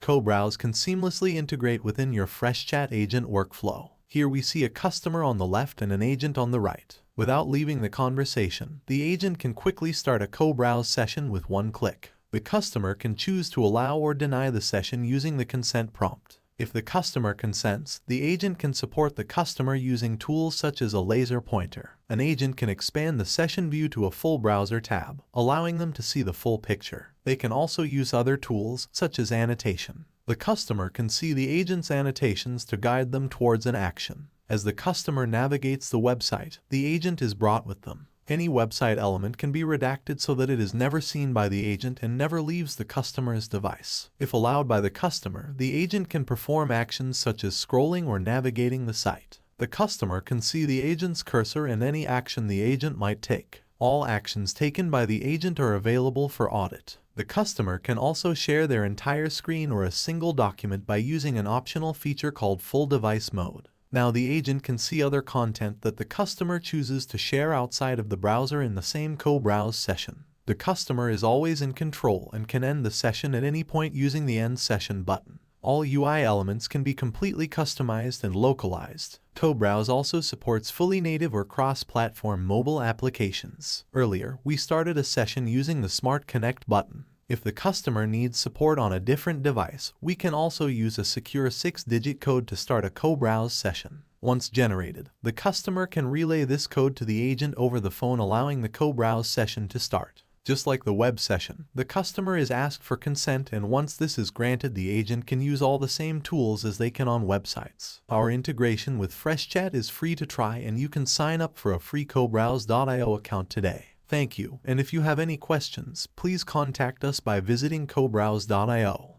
CoBrowse can seamlessly integrate within your FreshChat agent workflow. Here we see a customer on the left and an agent on the right. Without leaving the conversation, the agent can quickly start a CoBrowse session with one click. The customer can choose to allow or deny the session using the consent prompt. If the customer consents, the agent can support the customer using tools such as a laser pointer. An agent can expand the session view to a full browser tab, allowing them to see the full picture. They can also use other tools, such as annotation. The customer can see the agent's annotations to guide them towards an action. As the customer navigates the website, the agent is brought with them. Any website element can be redacted so that it is never seen by the agent and never leaves the customer's device. If allowed by the customer, the agent can perform actions such as scrolling or navigating the site. The customer can see the agent's cursor and any action the agent might take. All actions taken by the agent are available for audit. The customer can also share their entire screen or a single document by using an optional feature called Full Device Mode. Now the agent can see other content that the customer chooses to share outside of the browser in the same CoBrowse session. The customer is always in control and can end the session at any point using the End Session button. All UI elements can be completely customized and localized. CoBrowse also supports fully native or cross-platform mobile applications. Earlier, we started a session using the Smart Connect button. If the customer needs support on a different device, we can also use a secure 6-digit code to start a CoBrowse session. Once generated, the customer can relay this code to the agent over the phone, allowing the CoBrowse session to start. Just like the web session, the customer is asked for consent, and once this is granted, the agent can use all the same tools as they can on websites. Our integration with FreshChat is free to try, and you can sign up for a free CoBrowse.io account today. Thank you, and if you have any questions, please contact us by visiting CoBrowse.io.